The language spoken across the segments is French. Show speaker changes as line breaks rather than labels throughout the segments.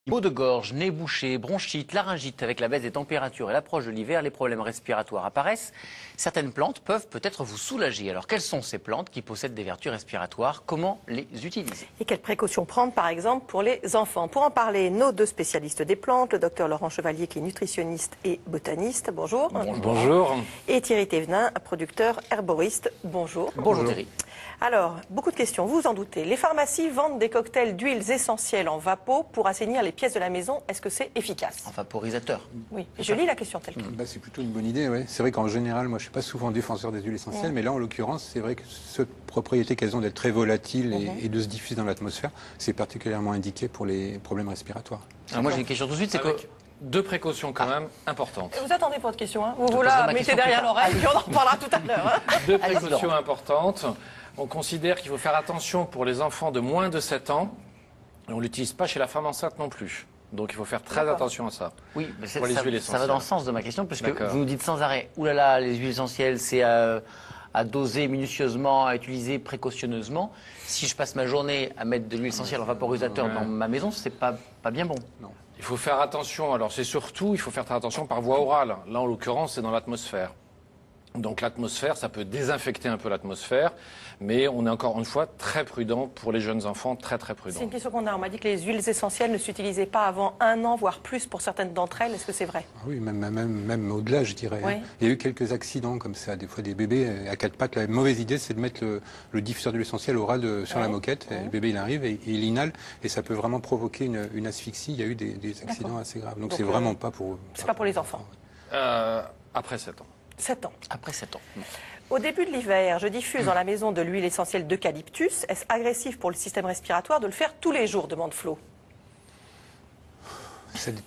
Maux de gorge, nez bouché, bronchite, laryngite, avec la baisse des températures et l'approche de l'hiver, les problèmes respiratoires apparaissent. Certaines plantes peuvent peut-être vous soulager. Alors quelles sont ces plantes qui possèdent des vertus respiratoires? Comment les utiliser?
Et quelles précautions prendre par exemple pour les enfants? Pour en parler, nos deux spécialistes des plantes, le docteur Laurent Chevalier qui est nutritionniste et botaniste, bonjour.
Bonjour.
Et Thierry Thévenin, producteur herboriste, bonjour.
Bonjour Thierry.
Alors, beaucoup de questions, vous vous en doutez. Les pharmacies vendent des cocktails d'huiles essentielles en vapeau pour assainir les pièces de la maison. Est-ce que c'est efficace?
En vaporisateur.
Oui, je lis la question telle quelle.
C'est plutôt une bonne idée, ouais. C'est vrai qu'en général, moi je ne suis pas souvent défenseur des huiles essentielles, mais là en l'occurrence, c'est vrai que cette propriété qu'elles ont d'être très volatiles et de se diffuser dans l'atmosphère, c'est particulièrement indiqué pour les problèmes respiratoires.
Alors moi j'ai une question tout de suite, c'est que...
Deux précautions quand même importantes.
Vous attendez pour votre question, hein. Vous la mettez derrière l'oreille, puis on en reparlera tout à l'heure. Hein.
Deux précautions importantes. On considère qu'il faut faire attention pour les enfants de moins de 7 ans. Et on ne l'utilise pas chez la femme enceinte non plus. Donc il faut faire très attention à ça.
Oui, mais
pour les huiles essentielles.
Ça va dans le sens de ma question, puisque vous nous dites sans arrêt, oulala, les huiles essentielles, c'est à doser minutieusement, à utiliser précautionneusement. Si je passe ma journée à mettre de l'huile essentielle en vaporisateur dans ma maison, c'est pas bien bon.
Non.
Il faut faire attention, alors c'est surtout, il faut faire très attention par voie orale. Là, en l'occurrence, c'est dans l'atmosphère. Donc l'atmosphère, ça peut désinfecter un peu l'atmosphère, mais on est encore une fois très prudent pour les jeunes enfants, très prudent.
C'est une question qu'on a. On m'a dit que les huiles essentielles ne s'utilisaient pas avant 1 an, voire plus pour certaines d'entre elles. Est-ce que c'est vrai?
Oui, même au-delà, je dirais.
Oui.
Hein. Il y a eu quelques accidents comme ça, des fois des bébés à 4 pattes. La mauvaise idée, c'est de mettre le diffuseur d'huile essentielle oral sur la moquette. Et le bébé, il arrive et il inhale, et ça peut vraiment provoquer une asphyxie. Il y a eu des accidents assez graves. Donc c'est vraiment pas pour...
C'est pas pour les enfants.
Après 7 ans.
7 ans.
Après 7 ans.
Au début de l'hiver, je diffuse dans la maison de l'huile essentielle d'eucalyptus. Est-ce agressif pour le système respiratoire de le faire tous les jours, demande Flo?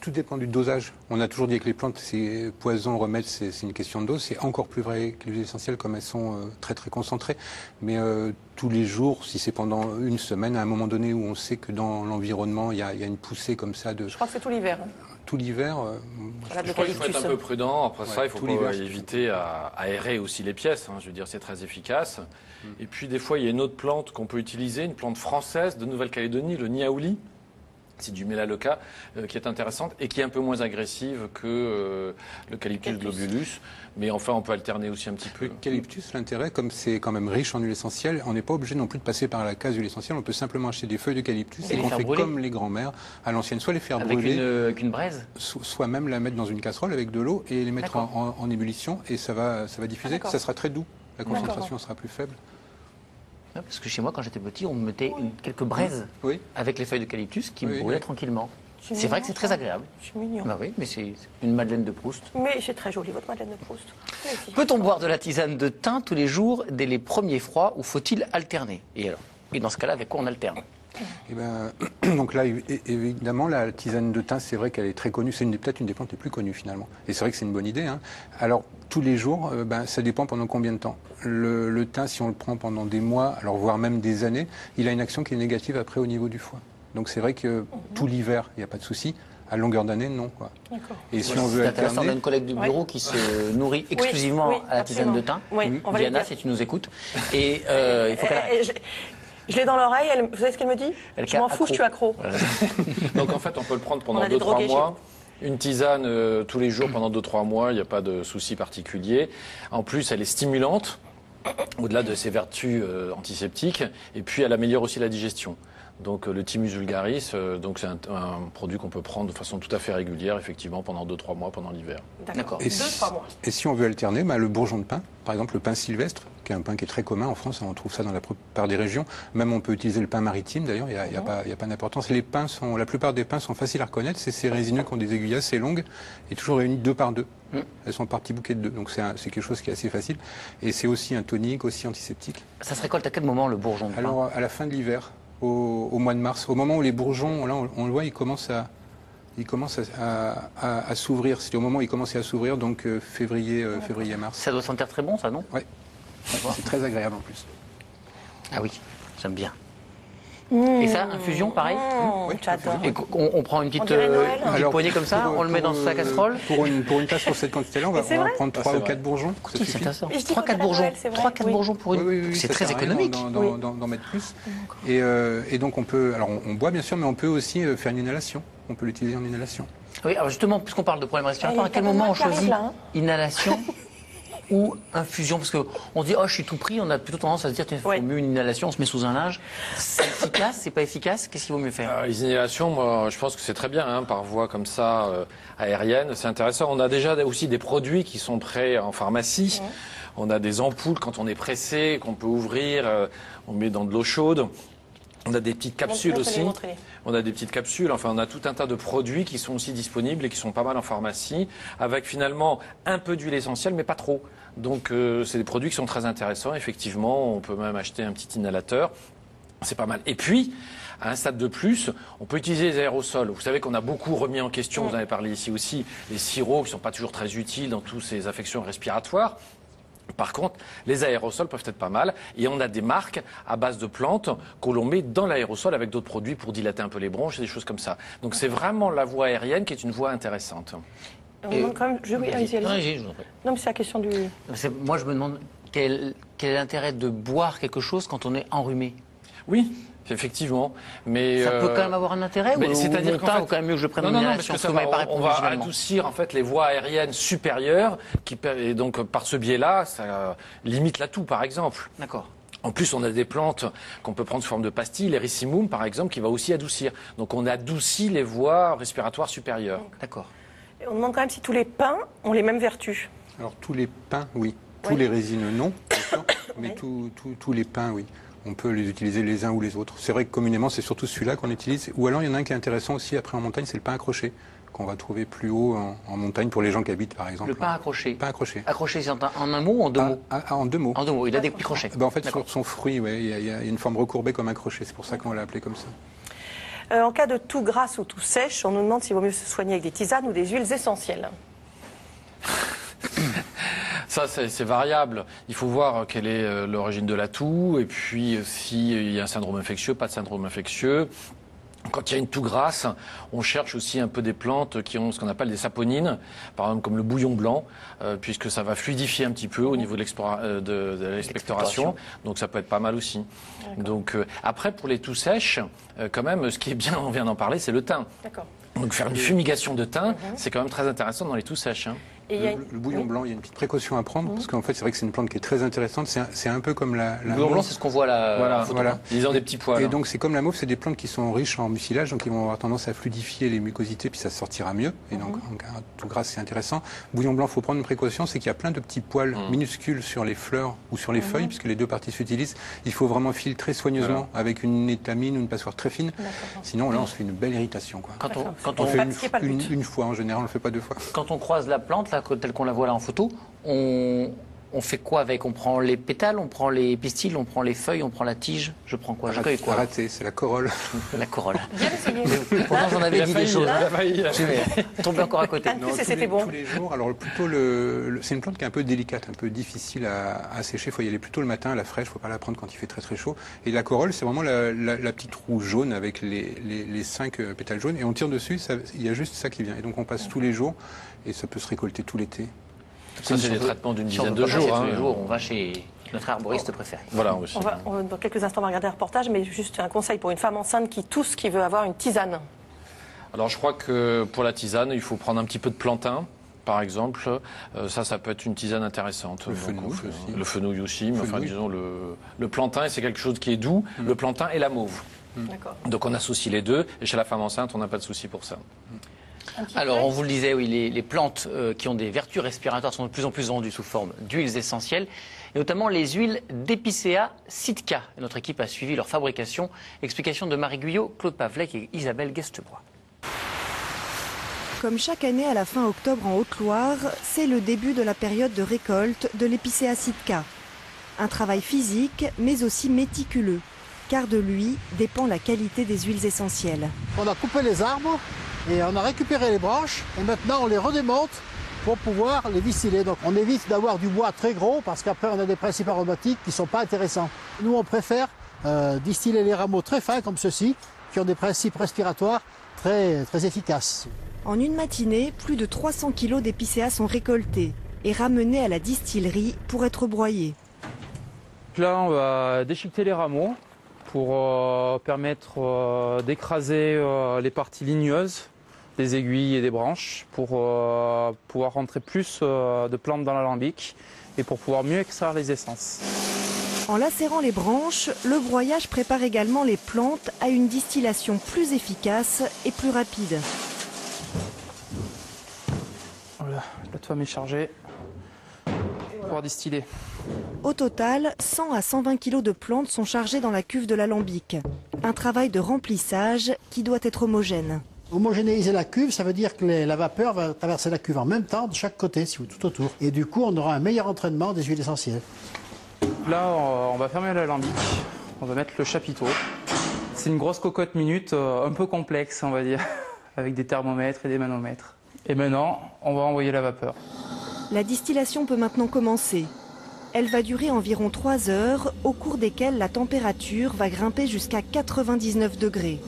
Tout dépend du dosage. On a toujours dit que les plantes, c'est poison, remède, c'est une question de dose. C'est encore plus vrai que les huiles essentielles comme elles sont très concentrées. Mais tous les jours, si c'est pendant une semaine, à un moment donné où on sait que dans l'environnement, il y a une poussée comme ça de...
Je crois que c'est tout l'hiver. Hein.
Tout l'hiver...
Je crois qu'il faut être un peu prudent. Après ça, il faut pas éviter à aérer aussi les pièces. Hein. Je veux dire, c'est très efficace. Et puis, des fois, il y a une autre plante qu'on peut utiliser, une plante française de Nouvelle-Calédonie, le niaouli. C'est du Melaleuca qui est intéressante et qui est un peu moins agressive que l'Eucalyptus globulus. Mais enfin, on peut alterner aussi un petit peu.
L'eucalyptus, l'intérêt, comme c'est quand même riche en huile essentielle, on n'est pas obligé non plus de passer par la case huile essentielle. On peut simplement acheter des feuilles d'eucalyptus et on fait comme les grands-mères à l'ancienne, soit les faire brûler,
avec une braise,
soit même la mettre dans une casserole avec de l'eau et les mettre en ébullition, et ça va diffuser. Ça sera très doux. La concentration sera plus faible.
Parce que chez moi, quand j'étais petit, on me mettait quelques braises avec les feuilles d'eucalyptus qui me brûlaient tranquillement. C'est vrai que c'est très agréable.
C'est mignon.
Bah oui, mais c'est une madeleine de Proust.
Mais c'est très joli, votre madeleine de Proust.
Peut-on boire de la tisane de thym tous les jours dès les premiers froids, ou faut-il alterner? Et dans ce cas-là, avec quoi on alterne?
Eh ben, donc là, évidemment, la tisane de thym, c'est vrai qu'elle est très connue. C'est peut-être une des plantes les plus connues, finalement. Et c'est vrai que c'est une bonne idée. Hein. Alors, tous les jours, ça dépend pendant combien de temps. Le thym, si on le prend pendant des mois, alors voire même des années, il a une action qui est négative après au niveau du foie. Donc c'est vrai que tout l'hiver, il n'y a pas de souci. À longueur d'année, non. Quoi. Et si on veut
alterner... On a une collègue du bureau qui se nourrit exclusivement à la tisane de thym. Diana, si tu nous écoutes. Et il faut qu'elle arrête.
Je l'ai dans l'oreille, vous savez ce qu'elle me dit? Je m'en fous, je suis accro.
Donc en fait, on peut le prendre pendant 2-3 mois. Une tisane tous les jours pendant 2-3 mois, il n'y a pas de souci particulier. En plus, elle est stimulante, au-delà de ses vertus antiseptiques, et puis elle améliore aussi la digestion. Donc le Thymus vulgaris, donc c'est un produit qu'on peut prendre de façon tout à fait régulière, effectivement, pendant 2-3 mois pendant l'hiver.
D'accord.
2-3 mois. Et si on veut alterner, le bourgeon de pin, par exemple le pin sylvestre, qui est un pain qui est très commun en France, on trouve ça dans la plupart des régions. Même on peut utiliser le pain maritime, d'ailleurs, il n'y a pas d'importance. La plupart des pins sont faciles à reconnaître, c'est ces résineux qui ont des aiguilles assez longues et toujours réunies 2 par 2. Elles sont par petits bouquets de 2, donc c'est quelque chose qui est assez facile. Et c'est aussi un tonique, aussi antiseptique.
Ça se récolte à quel moment, le bourgeon de pin?
Alors, à la fin de l'hiver. Au mois de mars, au moment où les bourgeons, là on le voit, ils commencent à s'ouvrir. C'est au moment où ils commencent à s'ouvrir, donc février-mars.
Ça doit sentir très bon, ça, non?
Oui, c'est très agréable en plus.
Ah oui, j'aime bien. Et ça, infusion, pareil?
Oui, j'adore.
Et on prend une petite poignée comme ça, on le met dans sa casserole?
Pour une tasse pour cette quantité-là, on va prendre 3 ou 4 bourgeons.
Écoutez, c'est intéressant. 3-4 bourgeons. 3-4 bourgeons pour une. C'est très économique.
D'en mettre plus. Et donc on peut, alors on boit bien sûr, mais on peut aussi faire une inhalation. qu'on peut l'utiliser en inhalation.
Oui, alors justement, puisqu'on parle de problèmes respiratoires, à quel moment on choisit inhalation ou infusion? Parce qu'on dit, oh, je suis tout pris, on a plutôt tendance à se dire, il faut mieux une inhalation, on se met sous un linge. C'est efficace, c'est pas efficace? Qu'est-ce qu'il vaut mieux faire?
Les inhalations, moi, je pense que c'est très bien, hein, par voie comme ça, aérienne, c'est intéressant. On a déjà aussi des produits qui sont prêts en pharmacie. On a des ampoules quand on est pressé, qu'on peut ouvrir, on met dans de l'eau chaude. On a des petites capsules aussi. On a des petites capsules. Enfin, on a tout un tas de produits qui sont aussi disponibles et qui sont pas mal en pharmacie, avec finalement un peu d'huile essentielle, mais pas trop. Donc, c'est des produits qui sont très intéressants. Effectivement, on peut même acheter un petit inhalateur. C'est pas mal. Et puis, à un stade de plus, on peut utiliser les aérosols. Vous savez qu'on a beaucoup remis en question, vous en avez parlé ici aussi, les sirops qui sont pas toujours très utiles dans toutes ces affections respiratoires. Par contre, les aérosols peuvent être pas mal et on a des marques à base de plantes que l'on met dans l'aérosol avec d'autres produits pour dilater un peu les bronches et des choses comme ça. Donc c'est vraiment la voie aérienne qui est une voie intéressante.
On demande quand même... Non, mais c'est la question du...
Moi, je me demande quel est l'intérêt de boire quelque chose quand on est enrhumé?
Oui. Effectivement, mais
ça peut quand même avoir un intérêt. C'est-à-dire qu'en fait, quand même mieux que je prenne une inhalation.
On va adoucir en fait les voies aériennes supérieures, et donc par ce biais-là, ça limite la toux, par exemple.
D'accord.
En plus, on a des plantes qu'on peut prendre sous forme de pastilles, l'éricimum par exemple, qui va aussi adoucir. Donc on adoucit les voies respiratoires supérieures.
D'accord.
On demande quand même si tous les pains ont les mêmes vertus.
Alors tous les pains, oui. Tous les résines, non, bien sûr, mais tous les pains, oui. On peut les utiliser les uns ou les autres. C'est vrai que communément, c'est surtout celui-là qu'on utilise. Ou alors, il y en a un qui est intéressant aussi après en montagne, c'est le pain accroché, qu'on va trouver plus haut en montagne pour les gens qui habitent, par exemple.
Le pain accroché.
Pain accroché.
Accroché, c'est en un mot ou en deux mots?
En deux mots.
En deux mots, il a des petits crochets.
En fait, sur son fruit, il y a une forme recourbée comme un crochet. C'est pour ça qu'on l'a appelé comme ça.
En cas de toux grasse ou toux sèche, on nous demande s'il vaut mieux se soigner avec des tisanes ou des huiles essentielles.
Ça, c'est variable. Il faut voir quelle est l'origine de la toux, et puis s'il y a un syndrome infectieux, pas de syndrome infectieux. Quand il y a une toux grasse, on cherche aussi un peu des plantes qui ont ce qu'on appelle des saponines, par exemple comme le bouillon blanc, puisque ça va fluidifier un petit peu au niveau de l'expectoration. Donc ça peut être pas mal aussi. Donc après, pour les toux sèches, quand même, ce qui est bien, on vient d'en parler, c'est le thym.
D'accord.
Donc faire une fumigation de thym, c'est quand même très intéressant dans les toux sèches.
Le bouillon blanc, il y a une petite précaution à prendre, parce qu'en fait, c'est vrai que c'est une plante qui est très intéressante. C'est un peu comme la
le bouillon blanc, c'est ce qu'on voit là.
Voilà.
Ils ont des petits poils.
Et donc, c'est comme la mauve, c'est des plantes qui sont riches en mucilage, donc ils vont avoir tendance à fluidifier les mucosités, puis ça sortira mieux. Et donc, tout grasse, c'est intéressant. Bouillon blanc, il faut prendre une précaution, c'est qu'il y a plein de petits poils minuscules sur les fleurs ou sur les feuilles, puisque les deux parties s'utilisent. Il faut vraiment filtrer soigneusement avec une étamine ou une passoire très fine. Sinon, là, on se fait une belle irritation.
Quand on
fait une fois, en général, on ne le fait pas deux fois.
Quand on croise la plante, là, telle qu'on la voit là en photo, on fait quoi avec? On prend les pétales, on prend les pistils, on prend les feuilles, on prend la tige. Je prends quoi? Je cueille quoi?
Raté, c'est la corolle.
La corolle. Pourtant, j'en avais dit des choses. Je vais tomber encore à côté.
C'était bon.
Tous les jours. Alors plutôt c'est une plante qui est un peu délicate, un peu difficile à sécher. Il faut y aller plutôt le matin, la fraîche. Il ne faut pas la prendre quand il fait très très chaud. Et la corolle, c'est vraiment la petite roue jaune avec les 5 pétales jaunes. Et on tire dessus. Il y a juste ça qui vient. Et donc on passe tous les jours et ça peut se récolter tout l'été.
Ça, c'est des traitements d'une dizaine de jours.
Tous les jours, on va chez notre arboriste préféré.
Voilà, aussi.
Dans quelques instants, on va regarder un reportage, mais juste un conseil pour une femme enceinte qui tousse, qui veut avoir une tisane.
Alors, je crois que pour la tisane, il faut prendre un petit peu de plantain, par exemple. Ça peut être une tisane intéressante.
Le fenouil aussi.
Le fenouil aussi, mais enfin, disons, le plantain, c'est quelque chose qui est doux. Le plantain et la mauve. Donc, on associe les deux, et chez la femme enceinte, on n'a pas de souci pour ça.
Alors, on vous le disait, oui, les plantes qui ont des vertus respiratoires sont de plus en plus vendues sous forme d'huiles essentielles, et notamment les huiles d'Épicéa Sitka. Et notre équipe a suivi leur fabrication. Explication de Marie Guyot, Claude Pavlec et Isabelle Guestebois.
Comme chaque année à la fin octobre en Haute-Loire, c'est le début de la période de récolte de l'Épicéa Sitka. Un travail physique, mais aussi méticuleux, car de lui dépend la qualité des huiles essentielles.
On a coupé les arbres et on a récupéré les branches et maintenant on les redémonte pour pouvoir les distiller. Donc on évite d'avoir du bois très gros parce qu'après on a des principes aromatiques qui ne sont pas intéressants. Nous on préfère distiller les rameaux très fins comme ceux-ci qui ont des principes respiratoires très, très efficaces.
En une matinée, plus de 300 kg d'épicéas sont récoltés et ramenés à la distillerie pour être broyés.
Là on va déchiqueter les rameaux pour permettre d'écraser les parties ligneuses des aiguilles et des branches pour pouvoir rentrer plus de plantes dans l'alambic et pour pouvoir mieux extraire les essences.
En lacérant les branches, le broyage prépare également les plantes à une distillation plus efficace et plus rapide.
Voilà, la plateforme est chargée pour pouvoir distiller.
Au total, 100 à 120 kg de plantes sont chargées dans la cuve de l'alambic. Un travail de remplissage qui doit être homogène.
Homogénéiser la cuve, ça veut dire que la vapeur va traverser la cuve en même temps de chaque côté, tout autour. Et du coup, on aura un meilleur entraînement des huiles essentielles.
Là, on va fermer l'alambic. On va mettre le chapiteau. C'est une grosse cocotte minute, un peu complexe, on va dire, avec des thermomètres et des manomètres. Et maintenant, on va envoyer la vapeur.
La distillation peut maintenant commencer. Elle va durer environ 3 heures, au cours desquelles la température va grimper jusqu'à 99 degrés.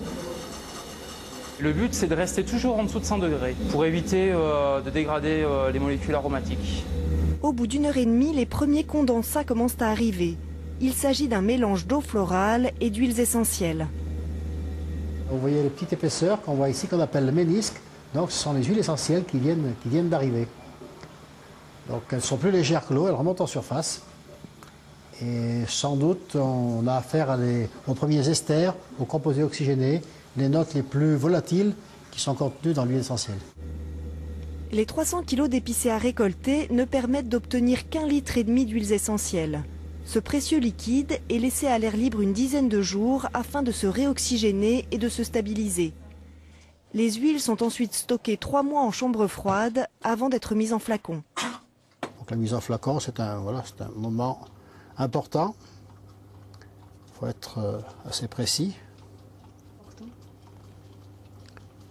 Le but, c'est de rester toujours en dessous de 100 degrés pour éviter de dégrader les molécules aromatiques.
Au bout d'1 heure et demie, les premiers condensats commencent à arriver. Il s'agit d'un mélange d'eau florale et d'huiles essentielles.
Vous voyez les petites épaisseurs qu'on voit ici, qu'on appelle le ménisque. Donc ce sont les huiles essentielles qui viennent d'arriver. Donc elles sont plus légères que l'eau, elles remontent en surface. Et sans doute, on a affaire aux premiers esters, aux composés oxygénés, les notes les plus volatiles qui sont contenues dans l'huile essentielle.
Les 300 kg d'épicéa récoltés ne permettent d'obtenir qu'1,5 litre d'huiles essentielles. Ce précieux liquide est laissé à l'air libre une dizaine de jours afin de se réoxygéner et de se stabiliser. Les huiles sont ensuite stockées 3 mois en chambre froide avant d'être mises en flacon.
Donc la mise en flacon, c'est un moment important. Il faut être assez précis.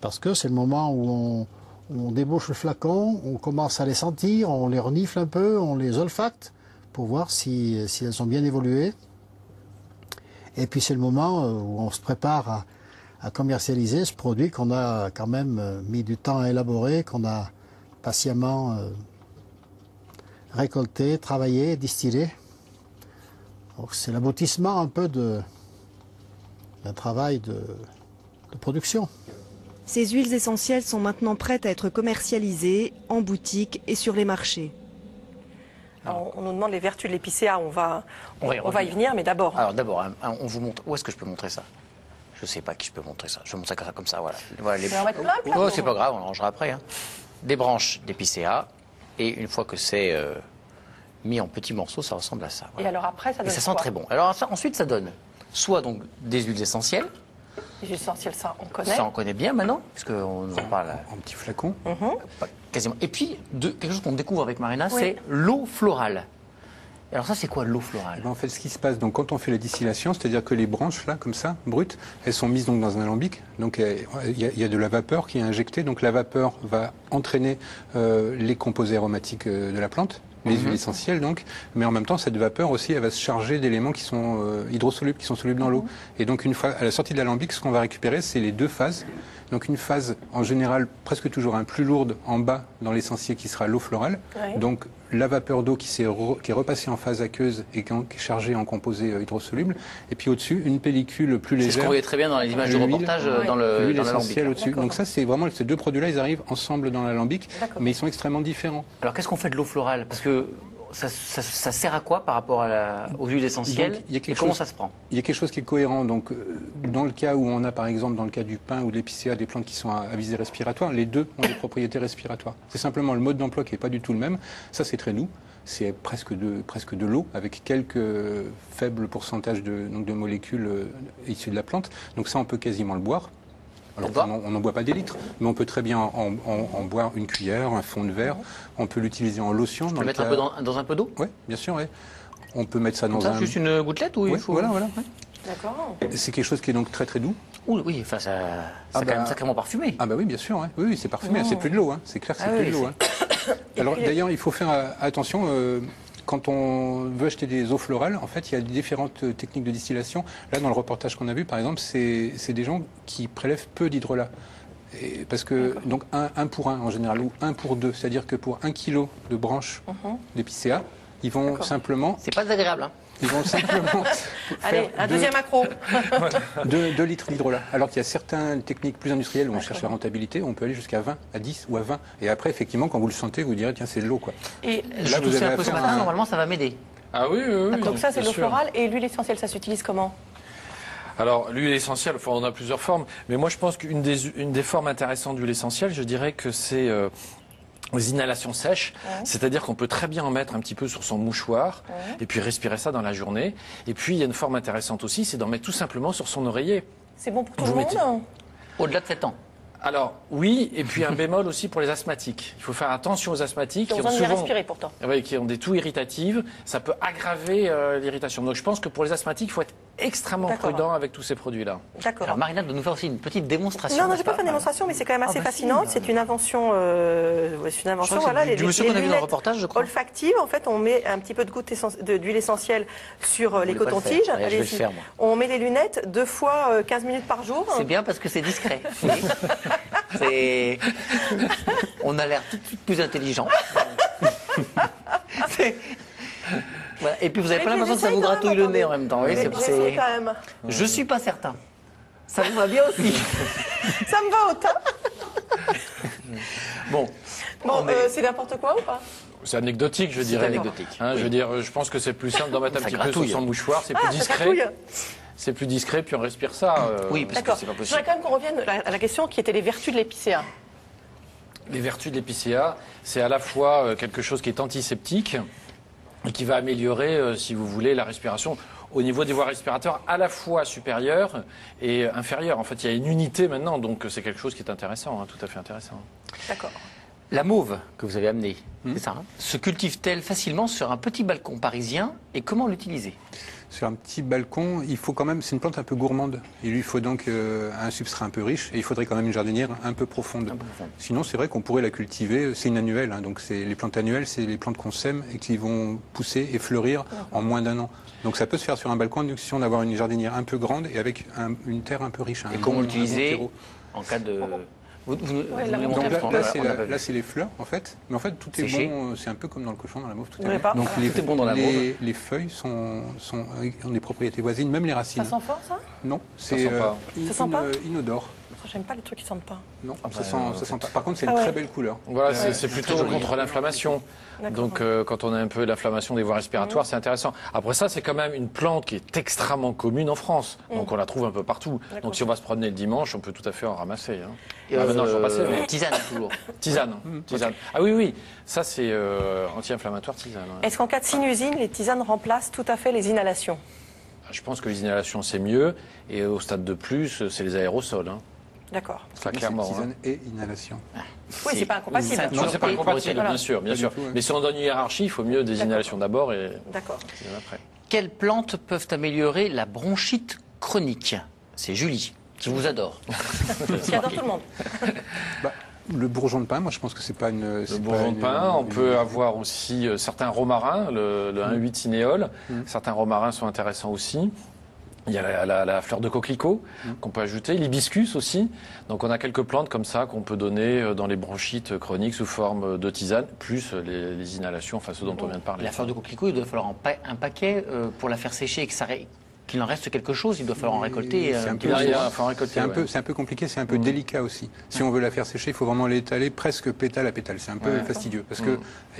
Parce que c'est le moment où on débouche le flacon, on commence à les sentir, on les renifle un peu, on les olfacte pour voir si elles ont bien évolué. Et puis c'est le moment où on se prépare à commercialiser ce produit qu'on a quand même mis du temps à élaborer, qu'on a patiemment récolté, travaillé, distillé. Donc c'est l'aboutissement un peu d'un travail de production.
Ces huiles essentielles sont maintenant prêtes à être commercialisées en boutique et sur les marchés.
Alors, on nous demande les vertus de l'épicéa, on va y venir, mais d'abord...
Alors d'abord, on vous montre... Où est-ce que je peux montrer ça? Je ne sais pas qui je peux montrer ça. Je vais montrer ça comme ça, voilà. Voilà
on va mettre plein,
oh, c'est pas grave, on rangera après. Hein. Des branches d'épicéa, et une fois que c'est mis en petits morceaux, ça ressemble à ça. Voilà.
Et alors après, ça donne
et ça sent très bon. Alors ensuite, ça donne soit donc des huiles essentielles.
Les huiles essentielles, ça, on connaît.
Ça, on connaît bien maintenant, puisqu'on nous en parle.
En petit flacon.
Quasiment. Et puis, quelque chose qu'on découvre avec Marina, c'est l'eau florale. Alors ça, c'est quoi l'eau florale?
En fait, ce qui se passe, donc, quand on fait la distillation, c'est-à-dire que les branches, là, comme ça, brutes, elles sont mises donc, dans un alambic. Donc il y a de la vapeur qui est injectée. Donc la vapeur va entraîner les composés aromatiques de la plante, les huiles essentielles donc. Mais en même temps, cette vapeur aussi, elle va se charger d'éléments qui sont hydrosolubles, qui sont solubles dans l'eau. Et donc une fois à la sortie de l'alambic, ce qu'on va récupérer, c'est les deux phases. Donc une phase, en général, presque toujours plus lourde en bas dans l'essentiel qui sera l'eau florale. Oui. Donc la vapeur d'eau qui est repassée en phase aqueuse et qui est chargée en composés hydrosolubles. Et puis au-dessus, une pellicule plus légère.
C'est ce qu'on voyait très bien dans les images de reportage dans l'alambic.
Au-dessus. Donc ça, c'est vraiment ces deux produits-là, ils arrivent ensemble dans l'alambic, mais ils sont extrêmement différents.
Alors qu'est-ce qu'on fait de l'eau florale? Parce que ça sert à quoi par rapport aux huiles essentielles? Et comment ça se prend?
Il y a quelque chose qui est cohérent. Donc, dans le cas où on a, par exemple, dans le cas du pin ou de l'épicéa, des plantes qui sont à visée respiratoire, les deux ont des propriétés respiratoires. C'est simplement le mode d'emploi qui n'est pas du tout le même. Ça, c'est très doux. C'est presque de l'eau, avec quelques faibles pourcentages de molécules issues de la plante. Donc ça, on peut quasiment le boire. Alors, on n'en boit pas des litres, mais on peut très bien en boire une cuillère, un fond de verre. On peut l'utiliser en lotion.
On peut le mettre un peu dans un peu d'eau?
Oui, bien sûr. Ouais. On peut mettre ça dans un...
Juste une gouttelette ou il faut...
Voilà. Ouais.
D'accord.
C'est quelque chose qui est donc très très doux.
Oui, enfin ça quand même sacrément parfumé.
Ah bah oui, bien sûr. Ouais. Oui, c'est parfumé. C'est plus de l'eau. Hein. C'est clair que c'est plus de l'eau. Hein. Alors d'ailleurs, il faut faire attention... Quand on veut acheter des eaux florales, en fait, il y a différentes techniques de distillation. Là, dans le reportage qu'on a vu, par exemple, c'est des gens qui prélèvent peu d'hydrolat. Parce que, donc, 1 pour 1 en général, ou 1 pour 2. C'est-à-dire que pour 1 kilo de branches d'épicéa, Ils vont simplement...
C'est pas désagréable, hein.
Ils vont simplement
Allez, un deuxième accro.
2 litres d'hydrolat. Alors qu'il y a certaines techniques plus industrielles où on cherche la rentabilité, on peut aller jusqu'à 20, à 10 ou à 20. Et après, effectivement, quand vous le sentez, vous direz, tiens, c'est de l'eau, quoi.
Et là, vous avez un peu ce matin, normalement, ça va m'aider.
Ah oui, oui, oui.
Donc ça, c'est l'eau florale. Et l'huile essentielle, ça s'utilise comment?
Alors, l'huile essentielle, enfin, on a plusieurs formes. Mais moi, je pense qu'une des formes intéressantes d'huile essentielle, je dirais que c'est... les inhalations sèches, c'est-à-dire qu'on peut très bien en mettre un petit peu sur son mouchoir et puis respirer ça dans la journée. Et puis il y a une forme intéressante aussi, c'est d'en mettre tout simplement sur son oreiller.
C'est bon pour tout le monde?
Au-delà de 7 ans.
Alors oui, et puis un bémol aussi pour les asthmatiques. Il faut faire attention aux asthmatiques
qui ont besoin de bien respirer pourtant.
Oui, qui ont des toux irritatives. Ça peut aggraver l'irritation. Donc je pense que pour les asthmatiques, il faut être extrêmement prudent avec tous ces produits-là.
D'accord.
Alors Marina doit nous faire aussi une petite démonstration.
Non, je n'ai pas fait une démonstration, mais c'est quand même assez fascinant. C'est une invention.
Voilà, les monsieur qu'on a vu dans le reportage, je crois.
Olfactive. En fait, on met un petit peu de goutte d'huile essentielle sur les cotons-tiges. On met les lunettes 2 fois 15 minutes par jour.
C'est bien parce que c'est discret. On a l'air tout de suite plus intelligent. Voilà. Et puis vous n'avez pas l'impression que ça vous gratouille le nez en même temps. Oui,
c'est quand même.
Je suis pas certain. Ça vous va bien aussi.
Ça me va autant.
Bon,
c'est n'importe quoi ou pas?
C'est anecdotique, je dirais.
C'est anecdotique.
Hein, je veux dire, je pense que c'est plus simple d'en mettre un petit peu sur son mouchoir, c'est plus discret. C'est plus discret, puis on respire ça.
Oui, parce que c'est pas possible.
Je voudrais quand même qu'on revienne à la question qui était les vertus de l'épicéa.
Les vertus de l'épicéa, c'est à la fois quelque chose qui est antiseptique et qui va améliorer, si vous voulez, la respiration au niveau des voies respiratoires à la fois supérieures et inférieures. En fait, il y a une unité maintenant, donc c'est quelque chose qui est intéressant, hein, tout à fait intéressant.
D'accord.
La mauve que vous avez amenée, c'est ça, hein, se cultive-t-elle facilement sur un petit balcon parisien et comment l'utiliser?
Sur un petit balcon, il faut quand même, c'est une plante un peu gourmande. Il lui faut donc un substrat un peu riche et il faudrait quand même une jardinière un peu profonde. Sinon, c'est vrai qu'on pourrait la cultiver, c'est une annuelle, hein, donc les plantes annuelles, c'est les plantes qu'on sème et qui vont pousser et fleurir en moins d'1 an. Donc ça peut se faire sur un balcon, à condition d'avoir une jardinière un peu grande et avec une terre un peu riche.
Et comment l'utiliser en cas de...
Là, c'est les fleurs, en fait. Mais en fait, tout est bon. C'est un peu comme dans le cochon, dans la mauve. Tout est
bon. Donc, tout est bon dans la mauve.
Les feuilles ont des propriétés voisines, même les racines.
Ça sent fort, ça?
Non, c'est inodore.
J'aime pas les trucs qui sentent pas.
Non, ça sent pas. Par contre, c'est une très belle couleur.
Voilà, c'est plutôt contre l'inflammation. Donc, quand on a un peu l'inflammation des voies respiratoires, c'est intéressant. Après ça, c'est quand même une plante qui est extrêmement commune en France. Donc, on la trouve un peu partout. Donc, si on va se promener le dimanche, on peut tout à fait en ramasser.
Maintenant, j'en passais. Tisane, toujours.
Tisane. Ah oui, ça, c'est anti-inflammatoire, tisane.
Est-ce qu'en cas de sinusine, les tisanes remplacent tout à fait les inhalations?
Je pense que les inhalations, c'est mieux. Et au stade de plus, c'est les aérosols.
D'accord.
Ça, clairement. Tisane et inhalation.
Oui, c'est pas incompatible.
Non, c'est pas incompatible, bien sûr. Mais si on donne une hiérarchie, il faut mieux des inhalations d'abord et tisane après.
Quelles plantes peuvent améliorer la bronchite chronique? C'est Julie, qui vous adore.
Qui adore tout le monde.
Le bourgeon de pin, moi je pense que c'est pas une...
Le bourgeon de pin, on peut avoir aussi certains romarins, le 1,8 cinéole. Certains romarins sont intéressants aussi. Il y a la fleur de coquelicot qu'on peut ajouter, l'hibiscus aussi. Donc on a quelques plantes comme ça qu'on peut donner dans les bronchites chroniques sous forme de tisane, plus les inhalations, enfin ce dont on vient de parler.
La fleur de coquelicot, il doit falloir un paquet pour la faire sécher et qu'il en reste quelque chose, il doit falloir en récolter.
C'est un peu compliqué, c'est un peu délicat aussi. Si on veut la faire sécher, il faut vraiment l'étaler presque pétale à pétale. C'est un peu fastidieux parce que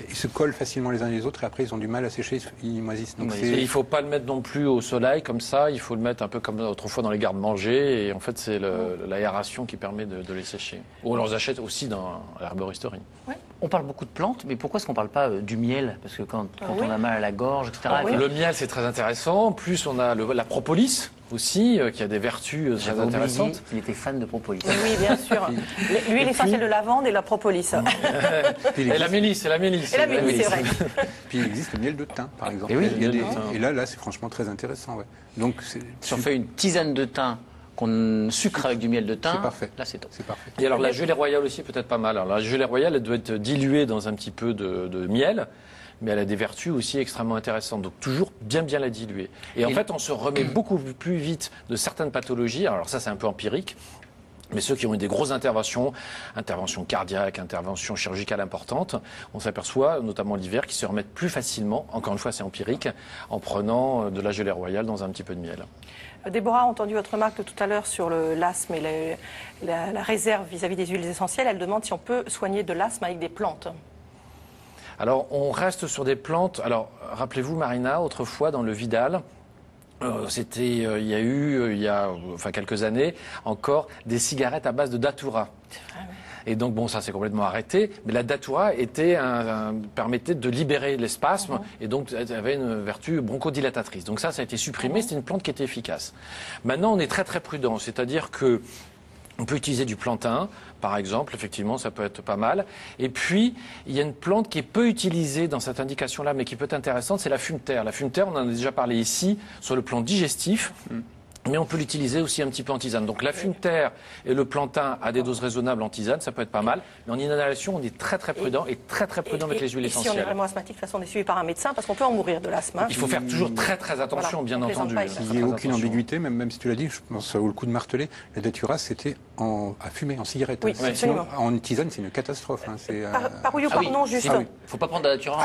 ils se collent facilement les uns les autres et après ils ont du mal à sécher, ils moisissent. Donc
il ne faut pas le mettre non plus au soleil comme ça, il faut le mettre un peu comme autrefois dans les garde-manger et en fait c'est l'aération qui permet de les sécher. Ou on les achète aussi dans l'herboristerie.
Ouais. On parle beaucoup de plantes, mais pourquoi est-ce qu'on ne parle pas du miel? Parce que quand on a mal à la gorge, etc.
Le miel, c'est très intéressant. Plus, on a la propolis aussi, qui a des vertus très intéressantes.
Il était fan de propolis.
Oui, bien sûr. L'huile essentielle de lavande et la propolis.
Et la mélisse, c'est
vrai.
Puis il existe le miel de thym, par exemple. Et là, c'est franchement très intéressant. Ouais. Donc,
si on fait une tisane de thym qu'on sucre avec du miel de thym,
c'est parfait.
Là c'est top.
C'est parfait.
Et alors la gelée royale aussi peut-être pas mal. Alors la gelée royale, elle doit être diluée dans un petit peu de miel, mais elle a des vertus aussi extrêmement intéressantes. Donc toujours bien la diluer. Et en fait, on se remet beaucoup plus vite de certaines pathologies. Alors ça, c'est un peu empirique. Mais ceux qui ont eu des grosses interventions cardiaques, interventions chirurgicales importantes, on s'aperçoit, notamment l'hiver, qu'ils se remettent plus facilement, encore une fois c'est empirique, en prenant de la gelée royale dans un petit peu de miel.
Déborah a entendu votre remarque de tout à l'heure sur l'asthme et la réserve vis-à-vis des huiles essentielles. Elle demande si on peut soigner de l'asthme avec des plantes.
Alors on reste sur des plantes. Alors rappelez-vous Marina, autrefois dans le Vidal, il y a eu, quelques années, encore des cigarettes à base de datura. Et donc, bon, ça s'est complètement arrêté. Mais la datura permettait de libérer les spasmes et donc elle avait une vertu bronchodilatatrice. Donc ça a été supprimé. C'était une plante qui était efficace. Maintenant, on est très très prudent. C'est-à-dire que on peut utiliser du plantain, par exemple, effectivement, ça peut être pas mal. Et puis, il y a une plante qui est peu utilisée dans cette indication-là, mais qui peut être intéressante, c'est la fumeterre. La fumeterre, on en a déjà parlé ici, sur le plan digestif. Mais on peut l'utiliser aussi un petit peu en tisane. Donc la fumeterre et le plantain à des doses raisonnables en tisane, ça peut être pas mal. Mais en inhalation, on est très très prudent et très très prudent avec les huiles essentielles.
Si on est vraiment asthmatique, de toute façon, on est suivi par un médecin parce qu'on peut en mourir de l'asthme.
Il faut faire toujours très très attention, bien entendu.
Il n'y a aucune ambiguïté, même si tu l'as dit, je pense que ça vaut le coup de marteler. La datura, c'était à fumer, en cigarette.
Oui,
sinon, en tisane, c'est une catastrophe.
Par oui ou par non, juste.
Il ne faut pas prendre de la datura.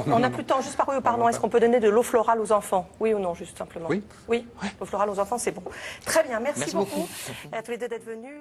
On n'a plus de temps, juste par oui ou par non. Est-ce qu'on peut donner de l'eau florale aux enfants? Oui ou non, juste simplement?
Oui.
Oui, l'eau florale aux enfants, c'est bon. Très bien, merci beaucoup à tous les deux d'être venus.